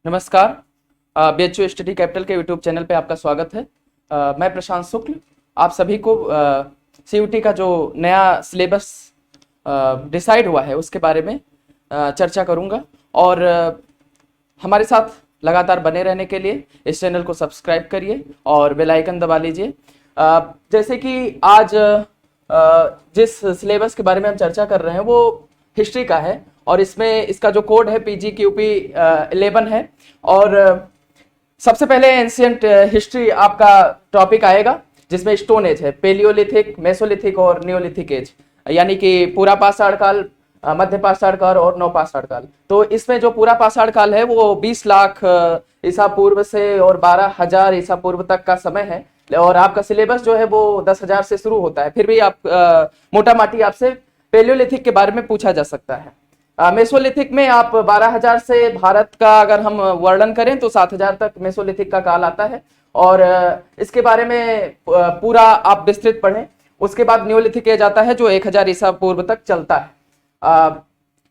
नमस्कार। BHU study capital के YouTube channel पे आपका स्वागत है। मैं प्रशांत शुक्ल आप सभी को CUT का जो नया सिलेबस डिसाइड हुआ है उसके बारे में चर्चा करूंगा और हमारे साथ लगातार बने रहने के लिए इस चैनल को सब्सक्राइब करिए और बेल आइकन दबा लीजिए। जैसे कि आज जिस सिलेबस के बारे में हम चर्चा कर रहे हैं वो हिस्ट्री का है और इसमें इसका जो कोड है PGQP 11 है। और सबसे पहले एंशियंट हिस्ट्री आपका टॉपिक आएगा जिसमें स्टोन एज है, पेलियोलिथिक, मेसोलिथिक और नियोलिथिक एज, यानी कि पूरा पाषाण काल, मध्य पाषाण काल और नव पाषाण काल। तो इसमें जो पूरा पाषाण काल है वो 20 लाख ईसा पूर्व से और 12,000 ईसा पूर्व तक का समय है और आपका सिलेबस जो है वो 10,000 से शुरू होता है। फिर भी आप मोटा माटी आपसे पेलियोलिथिक के बारे में पूछा जा सकता है। मेसोलिथिक में आप 12,000 से भारत का अगर हम वर्णन करें तो 7,000 तक मेसोलिथिक का काल आता है और इसके बारे में पूरा आप विस्तृत पढ़ें। उसके बाद न्यूलिथिक एज आता है जो 1,000 ईसा पूर्व तक चलता है।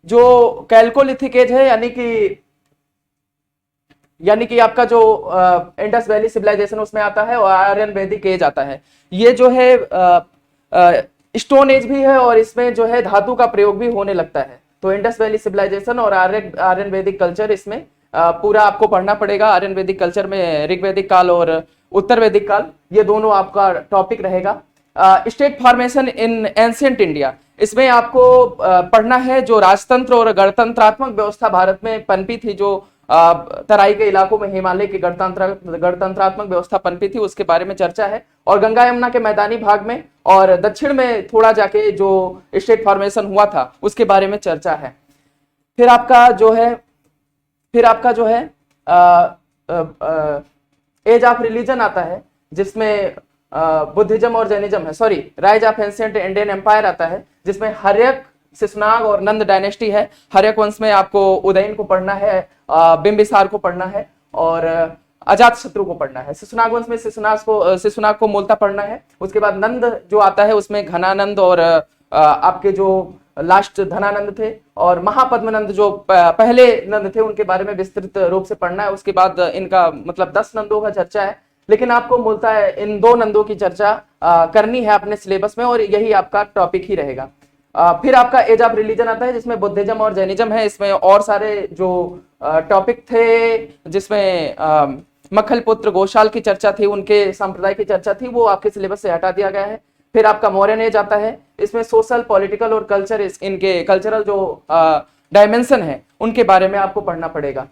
जो कैल्कोलिथिक एज है यानी कि आपका जो इंडस वैली सिविलाइजेशन उसमें आता है और आर्यन वैदिक एज आता है। ये जो है स्टोन एज भी है और इसमें जो है धातु का प्रयोग भी होने लगता है। तो इंडस वैली सिविलाइजेशन और आर्यन वैदिक कल्चर इसमें पूरा आपको पढ़ना पड़ेगा। आर्यन वैदिक कल्चर में ऋग्वैदिक काल और उत्तर वैदिक काल ये दोनों आपका टॉपिक रहेगा। स्टेट फॉर्मेशन इन एंशिएंट इंडिया, इसमें आपको पढ़ना है जो राजतंत्र और गणतंत्रात्मक व्यवस्था भारत में पनपी थी, जो तराई के इलाकों में हिमालय की गणतंत्रात्मक व्यवस्था पनपी थी उसके बारे में चर्चा है। और गंगा यमुना के मैदानी भाग में और दक्षिण में थोड़ा जाके जो स्टेट फॉर्मेशन हुआ था उसके बारे में चर्चा है। फिर आपका जो है एज ऑफ रिलीजन आता है जिसमें बुद्धिज्म और जैनिज्म है, sorry, rise of ancient Indian empire आता है जिसमें हर्यक, शिशुनाग और नंद डायनेस्टी है। हर्यक वंश में आपको उदयन को पढ़ना है, बिंबिसार को पढ़ना है और अजात शत्रु को पढ़ना है। शिशुनाग वंश में शिशुनाग को मूलतः पढ़ना है। उसके बाद नंद जो आता है उसमें घनानंद और आपके जो लास्ट धनानंद थे और महापद्मनंद जो पहले नंद थे उनके बारे में विस्तृत रूप से पढ़ना है। उसके बाद इनका मतलब 10 नंदों का चर्चा है, लेकिन आपको मूलतः इन 2 नंदों की चर्चा करनी है अपने सिलेबस में और यही आपका टॉपिक ही रहेगा। फिर आपका एज ऑफ रिलीजन आता है जिसमें बुद्धिज्म और जैनिज्म है। इसमें और सारे जो टॉपिक थे जिसमें मक्खलपुत्र गोशाल की चर्चा थी, उनके संप्रदाय की चर्चा थी, वो आपके सिलेबस से हटा दिया गया है। फिर आपका मौर्यन एज आता है, इसमें सोशल, पॉलिटिकल और कल्चर, इनके कल्चरल जो डायमेंशन है उनके बारे में आपको पढ़ना पड़ेगा।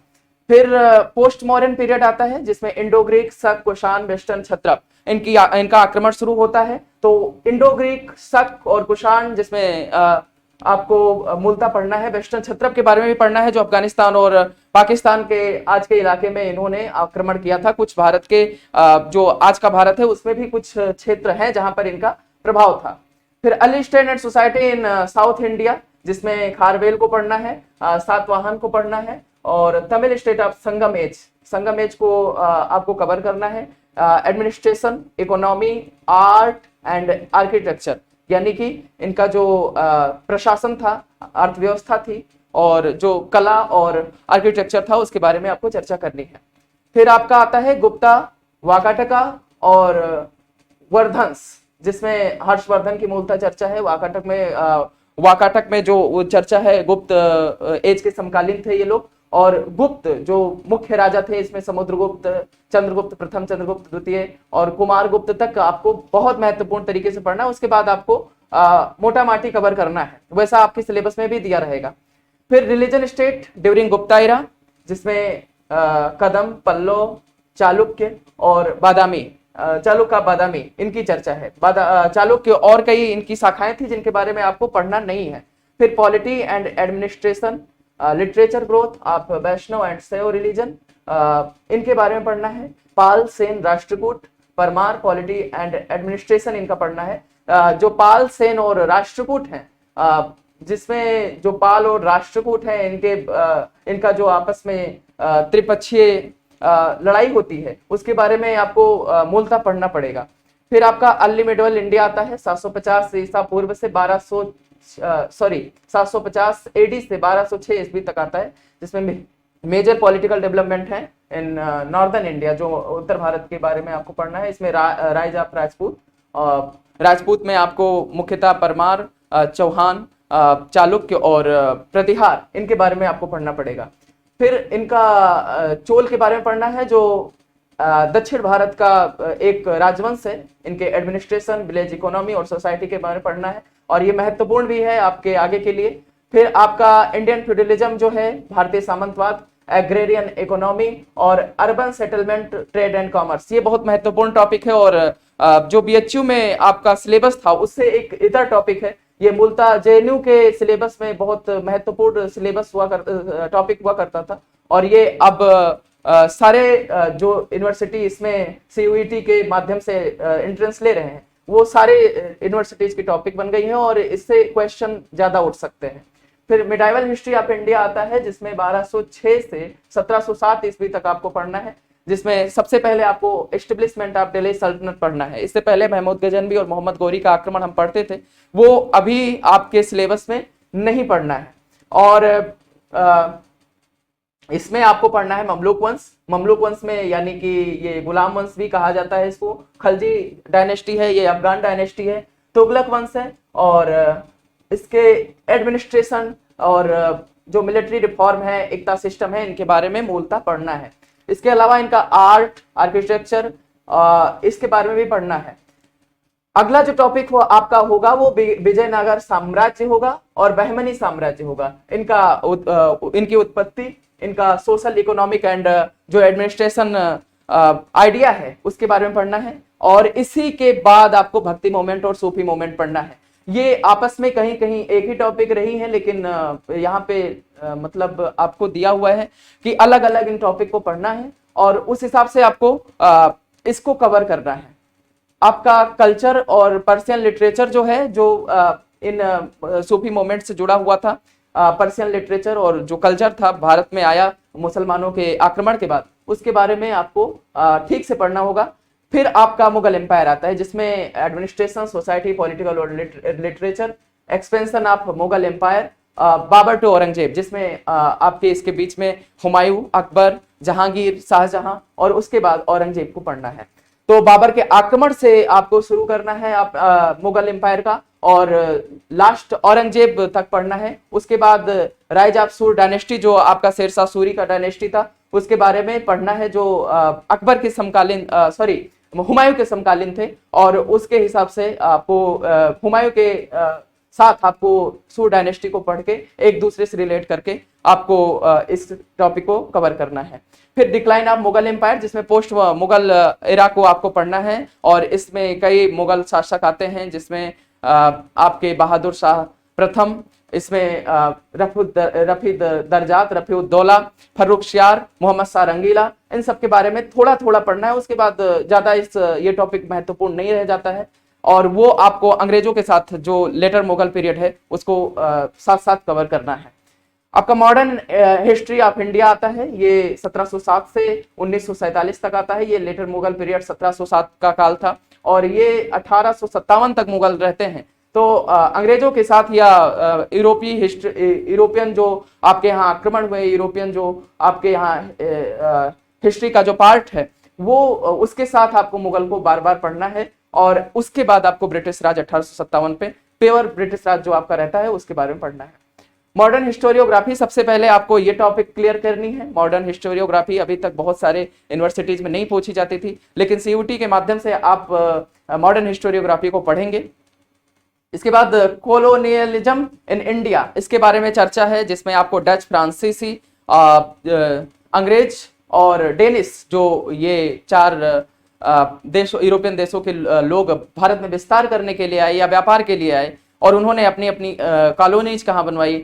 फिर पोस्ट मॉडर्न पीरियड आता है जिसमें इंडो ग्रीक, शक, कुषाण, वेस्टर्न क्षत्रप इनका आक्रमण शुरू होता है। तो इंडो ग्रीक, शक और कुषाण जिसमें आपको मूलतः पढ़ना है। वेस्टर्न क्षत्रप के बारे में भी पढ़ना है जो अफगानिस्तान और पाकिस्तान के आज के इलाके में इन्होंने आक्रमण किया था। कुछ भारत के जो आज का भारत है उसमें भी कुछ क्षेत्र हैं जहां पर इनका प्रभाव था। फिर early state and society in south India जिसमें खारवेल को पढ़ना है, सातवाहन को पढ़ना है और Tamil state of Sangam age को आपको कवर करना है। Administration, economy, art and architecture, यानी कि इनका जो प्रशासन था, अर्थव्यवस्था थी और जो कला और आर्किटेक्चर था उसके बारे में आपको चर्चा करनी है। फिर आपका आता है गुप्ता, वाकाटका और वर्धंस जिसमें हर्षवर्धन की मूलतः चर्चा है। वाकाटक में जो चर्चा है गुप्त एज के समकालीन थे ये लोग। और गुप्त जो मुख्य राजा थे इसमें समुद्रगुप्त, चंद्रगुप्त प्रथम, चंद्रगुप्त द्वितीय और कुमारगुप्त तक आपको बहुत महत्वपूर्ण तरीके से पढ़ना है। उसके बाद आपको मोटा माटी कवर करना है, वैसा आपके सिलेबस में भी दिया रहेगा। फिर रिलीजन स्टेट ड्यूरिंग गुप्ता इरा जिसमें कदम, पल्लव, चालुक्य और बादामी, बादामी इनकी चर्चा है। चालुक्य और कई इनकी शाखाएं थी जिनके बारे में आपको पढ़ना नहीं है। फिर polity and administration, literature growth of Vaishnav and Shaiva religion, इनके बारे में पढ़ना है। Pala, Sena, Rashtrakuta, Paramara, polity and administration इनका पढ़ना है। जो पाल, सेन और राष्ट्रकूट हैं, जिसमें जो पाल और राष्ट्रकूट हैं इनका जो आपस में त्रिपक्षीय लड़ाई होती है उसके बारे में आपको मूलतः पढ़ना पड़ेगा। फिर आपका अर्ली मिडिवल इंडिया आता है 750 ईसा पूर्व से 750 एडी से 1206 ईस्वी तक आता है जिसमें मेजर पॉलिटिकल डेवलपमेंट है इन नॉर्दर्न इंडिया, जो उत्तर भारत के बारे में आपको पढ़ना है। इसमें राइज ऑफ राजपूत, राजपूत में आपको मुख्यतः परमार, चौहान, चालुक्य और प्रतिहार, इनके बारे में आपको पढ़ना पड़ेगा। फिर इनका चोल के बारे में पढ़ना है, जो दक्षिण भारत का एक राजवंश है। इनके एडमिनिस्ट्रेशन, विलेज इकोनॉमी और सोसाइटी के बारे में पढ़ना है, और ये महत्वपूर्ण भी है आपके आगे के लिए। फिर आपका इंडियन फ्यूडलिज्म जो है, भारतीय सामंतवाद, एग्रेरियन इकोनॉमी और urban settlement, trade and commerce, ये बहुत महत्वपूर्ण टॉपिक है। और जो बीएचयू में आपका सिलेबस था उससे एक इतर टॉपिक है। ये मूलतः जेएनयू के सिलेबस में बहुत महत्वपूर्ण सिलेबस टॉपिक हुआ करता था, और ये अब सारे जो यूनिवर्सिटी इसमें सीयूईटी के माध्यम से एंट्रेंस ले रहे हैं, वो सारे यूनिवर्सिटीज की टॉपिक बन गई है, और इससे क्वेश्चन ज्यादा उठ सकते हैं। फिर मिडाइवल हिस्ट्री ऑफ इंडिया आता है, जिसमें 1206 से 1707 ईस्वी तक आपको पढ़ना है, जिसमें सबसे पहले आपको एस्टेब्लिशमेंट ऑफ दिल्ली सल्तनत पढ़ना है। इससे पहले महमूद गजनवी और मोहम्मद गौरी का आक्रमण हम पढ़ते थे, वो अभी आपके सिलेबस में नहीं पढ़ना है। और इसमें आपको पढ़ना है ममलूक वंश। ममलूक वंश में यानी कि ये गुलाम वंश भी कहा जाता है इसको, खलजी डायनेस्टी है, ये अफगान डायनेस्टी है, तुगलक वंश है, और इसके एडमिनिस्ट्रेशन और जो मिलिट्री रिफॉर्म है, एकता सिस्टम है, इनके बारे में मूलतः पढ़ना है। इसके अलावा इनका आर्ट, आर्किटेक्चर, इसके बारे में भी पढ़ना है। अगला जो टॉपिक हो आपका होगा वो विजयनगर साम्राज्य होगा और बहमनी साम्राज्य होगा। इनकी उत्पत्ति, इनका सोशल, इकोनॉमिक एंड जो एडमिनिस्ट्रेशन आइडिया है उसके बारे में पढ़ना है। और इसी के बाद आपको भक्ति मोमेंट और सूफी मोमेंट पढ़ना है। ये आपस में कहीं कहीं एक ही टॉपिक रही है, लेकिन यहाँ पे मतलब आपको दिया हुआ है कि अलग अलग इन टॉपिक को पढ़ना है, और उस हिसाब से आपको इसको कवर करना है। आपका कल्चर और पर्शियन लिटरेचर जो है, जो इन सूफी मोमेंट से जुड़ा हुआ था, पर्शियन लिटरेचर और जो कल्चर था भारत में आया मुसलमानों के आक्रमण के बाद, उसके बारे में आपको ठीक से पढ़ना होगा। फिर आपका मुगल एम्पायर आता है, जिसमें एडमिनिस्ट्रेशन, सोसाइटी, पॉलिटिकल और literature, expansion of Mughal empire, Babur to Aurangzeb, जिसमें आपके इसके बीच में हुमायूं, अकबर, जहांगीर, शाहजहां और उसके बाद औरंगजेब को पढ़ना है। तो बाबर के आक्रमण से आपको शुरू करना है आप मुगल एम्पायर का, और लास्ट औरंगजेब तक पढ़ना है। उसके बाद राइज ऑफ सूर डायनेस्टी, जो आपका शेरशाह सूरी का डायनेस्टी था, उसके बारे में पढ़ना है, जो अकबर के समकालीन हुमायूं के समकालीन थे, और उसके हिसाब से आपको हुमायूं के साथ आपको सूर डायनेस्टी को पढ़ के एक दूसरे से रिलेट करके आपको इस टॉपिक को कवर करना है। फिर डिक्लाइन ऑफ मुगल एम्पायर, जिसमें पोस्ट मुगल एरा को आपको पढ़ना है, और इसमें कई मुगल शासक आते हैं, जिसमें आपके बहादुर शाह प्रथम, इसमें रफी दरजात, रफी उद्दौला, फर्रुखशियार, मोहम्मद शाह रंगीला, इन सब के बारे में थोड़ा थोड़ा पढ़ना है। उसके बाद ज्यादा ये टॉपिक महत्वपूर्ण नहीं रह जाता है, और वो आपको अंग्रेजों के साथ जो लेटर मुगल पीरियड है उसको साथ साथ कवर करना है। आपका मॉडर्न हिस्ट्री ऑफ इंडिया आता है, ये 1707 से 1947 तक आता है। ये लेटर मुगल पीरियड 1707 का काल था, और ये 1857 तक मुगल रहते हैं। तो अंग्रेजों के साथ या यूरोपियन जो आपके यहाँ आक्रमण हुए, यूरोपियन जो आपके यहाँ हिस्ट्री का जो पार्ट है, वो उसके साथ आपको मुगल को बार बार पढ़ना है। और उसके बाद आपको ब्रिटिश राज 1857 पे, प्योर ब्रिटिश राज जो आपका रहता है, उसके बारे में पढ़ना है। मॉडर्न हिस्टोरियोग्राफी, सबसे पहले आपको ये टॉपिक क्लियर करनी है। मॉडर्न हिस्टोरियोग्राफी अभी तक बहुत सारे यूनिवर्सिटीज में नहीं पूछी जाती थी, लेकिन सीयूटी के माध्यम से आप मॉडर्न हिस्टोरियोग्राफी को पढ़ेंगे। इसके बाद कोलोनियलिज्म इन इंडिया, इसके बारे में चर्चा है, जिसमें आपको डच, फ्रांसीसी, अंग्रेज और डेनिश, जो ये चार यूरोपियन देशों के लोग भारत में विस्तार करने के लिए आए या व्यापार के लिए आए, और उन्होंने अपनी अपनी कॉलोनीज कहाँ बनवाई,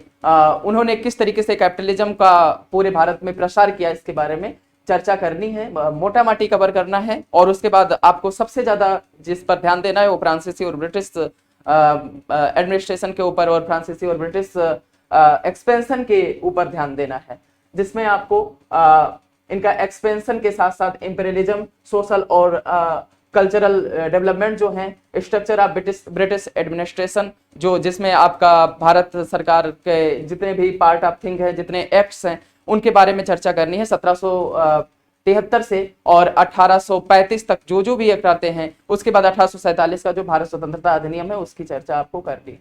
उन्होंने किस तरीके से कैपिटलिज्म का पूरे भारत में प्रसार किया, इसके बारे में चर्चा करनी है, मोटा माटी कवर करना है। और उसके बाद आपको सबसे ज्यादा जिस पर ध्यान देना है वो फ्रांसीसी और ब्रिटिश एडमिनिस्ट्रेशन के ऊपर, और फ्रांसीसी और ब्रिटिश एक्सपेंशन के ऊपर ध्यान देना है, जिसमें आपको इनका एक्सपेंशन के साथ साथ इंपीरियलिज्म, सोशल और कल्चरल डेवलपमेंट जो है, स्ट्रक्चर ऑफ ब्रिटिश एडमिनिस्ट्रेशन, जो जिसमें आपका भारत सरकार के जितने भी पार्ट ऑफ थिंग है, जितने एक्ट्स हैं, उनके बारे में चर्चा करनी है 1773 से और 1835 तक जो भी एक आते हैं। उसके बाद 1847 का जो भारत स्वतंत्रता अधिनियम है उसकी चर्चा आपको करनी है।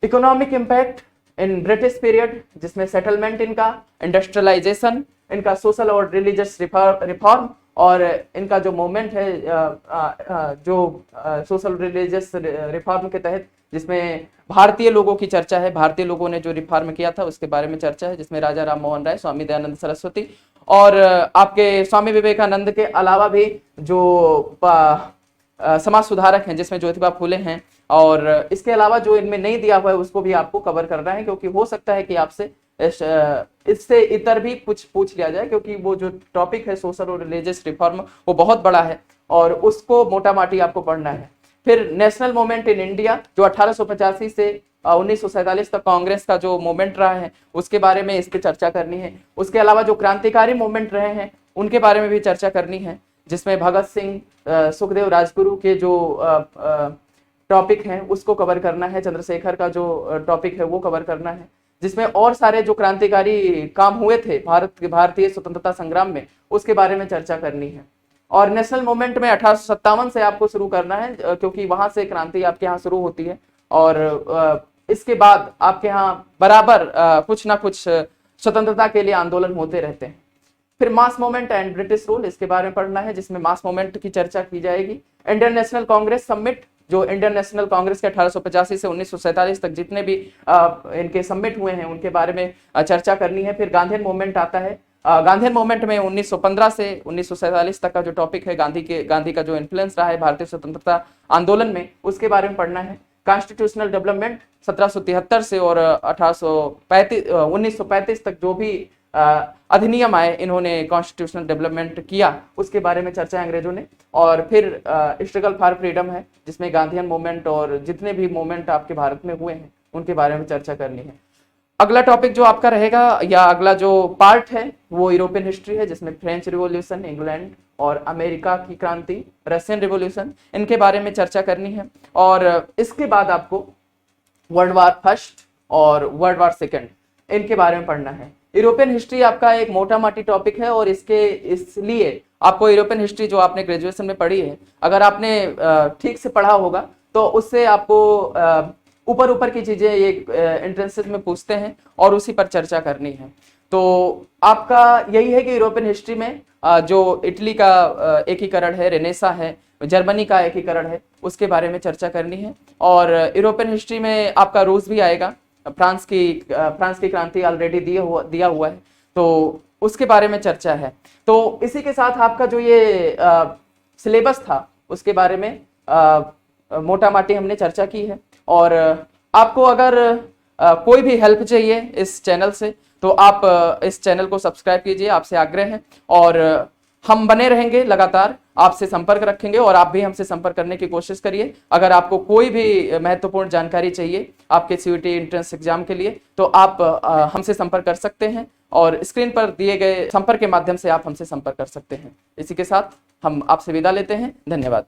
Economic impact in British period, जिसमें सेटलमेंट इनका, इंडस्ट्रियलाइजेशन इनका, सोशल और रिलीजियस रिफॉर्म और इनका जो मूवमेंट है जो सोशल रिलीजियस रिफॉर्म के तहत, जिसमें भारतीय लोगों की चर्चा है, भारतीय लोगों ने जो रिफॉर्म किया था उसके बारे में चर्चा है, जिसमें राजा राम मोहन राय, स्वामी दयानंद सरस्वती और आपके स्वामी विवेकानंद के अलावा भी जो समाज सुधारक हैं जिसमें ज्योतिबा फूले हैं, और इसके अलावा जो इनमें नहीं दिया हुआ है उसको भी आपको कवर करना है, क्योंकि हो सकता है कि आपसे इससे इतर भी कुछ पूछ लिया जाए, क्योंकि वो जो टॉपिक है सोशल और रिलीजियस रिफॉर्म वो बहुत बड़ा है और उसको मोटा माटी आपको पढ़ना है। फिर नेशनल मूवमेंट इन इंडिया, जो 1885 से 1947 तक कांग्रेस का जो मूवमेंट रहा है उसके बारे में इस पे चर्चा करनी है। उसके अलावा जो क्रांतिकारी मूवमेंट रहे हैं उनके बारे में भी चर्चा करनी है, जिसमें भगत सिंह, सुखदेव, राजगुरु के जो टॉपिक हैं उसको कवर करना है, चंद्रशेखर का जो टॉपिक है वो कवर करना है, जिसमें और सारे जो क्रांतिकारी काम हुए थे भारतीय स्वतंत्रता संग्राम में उसके बारे में चर्चा करनी है। और नेशनल मूवमेंट में 1857 से आपको शुरू करना है, क्योंकि वहां से क्रांति आपके यहाँ शुरू होती है और इसके बाद आपके यहाँ बराबर कुछ ना कुछ स्वतंत्रता के लिए आंदोलन होते रहते हैं। फिर mass movement and British rule, इसके बारे में पढ़ना है, जिसमें मास मूवमेंट की चर्चा की जाएगी। इंडियन नेशनल कांग्रेस समिट, जो इंडियन नेशनल कांग्रेस के 1885 से 1947 तक जितने भी इनके समिट हुए हैं उनके बारे में चर्चा करनी है। फिर गांधीयन मूवमेंट आता है। गांधीयन मूवमेंट में 1915 से 1947 तक का जो टॉपिक है गांधी का जो इन्फ्लुएंस रहा है भारतीय स्वतंत्रता आंदोलन में उसके बारे में पढ़ना है। कॉन्स्टिट्यूशनल डेवलपमेंट 1773 से और 1935 तक जो भी अधिनियम आए इन्होंने कॉन्स्टिट्यूशनल डेवलपमेंट किया उसके बारे में चर्चा अंग्रेजों ने। और फिर स्ट्रगल फॉर फ्रीडम है, जिसमें गांधीयन मूवमेंट और जितने भी मूवमेंट आपके भारत में हुए हैं उनके बारे में चर्चा करनी है। अगला टॉपिक जो आपका रहेगा या अगला जो पार्ट है वो यूरोपियन हिस्ट्री है, जिसमें फ्रेंच रिवॉल्यूशन, इंग्लैंड और अमेरिका की क्रांति, रशियन रिवॉल्यूशन, इनके बारे में चर्चा करनी है। और इसके बाद आपको वर्ल्ड वार फर्स्ट और वर्ल्ड वार सेकेंड इनके बारे में पढ़ना है। यूरोपियन हिस्ट्री आपका एक मोटा माटी टॉपिक है और इसलिए आपको यूरोपियन हिस्ट्री जो आपने ग्रेजुएशन में पढ़ी है, अगर आपने ठीक से पढ़ा होगा तो उससे आपको ऊपर ऊपर की चीजें ये एंट्रेंसेस में पूछते हैं और उसी पर चर्चा करनी है। तो आपका यही है कि यूरोपियन हिस्ट्री में जो इटली का एकीकरण है, रेनेसा है, जर्मनी का एकीकरण है, उसके बारे में चर्चा करनी है। और यूरोपियन हिस्ट्री में आपका रूस भी आएगा, फ्रांस की क्रांति ऑलरेडी दिया हुआ है तो उसके बारे में चर्चा है। तो इसी के साथ आपका जो ये सिलेबस था उसके बारे में मोटा माटी हमने चर्चा की है। और आपको अगर कोई भी हेल्प चाहिए इस चैनल से तो आप इस चैनल को सब्सक्राइब कीजिए, आपसे आग्रह है। और हम बने रहेंगे, लगातार आपसे संपर्क रखेंगे और आप भी हमसे संपर्क करने की कोशिश करिए। अगर आपको कोई भी महत्वपूर्ण जानकारी चाहिए आपके सीयूईटी एंट्रेंस एग्जाम के लिए तो आप हमसे संपर्क कर सकते हैं और स्क्रीन पर दिए गए संपर्क के माध्यम से आप हमसे संपर्क कर सकते हैं। इसी के साथ हम आपसे विदा लेते हैं। धन्यवाद।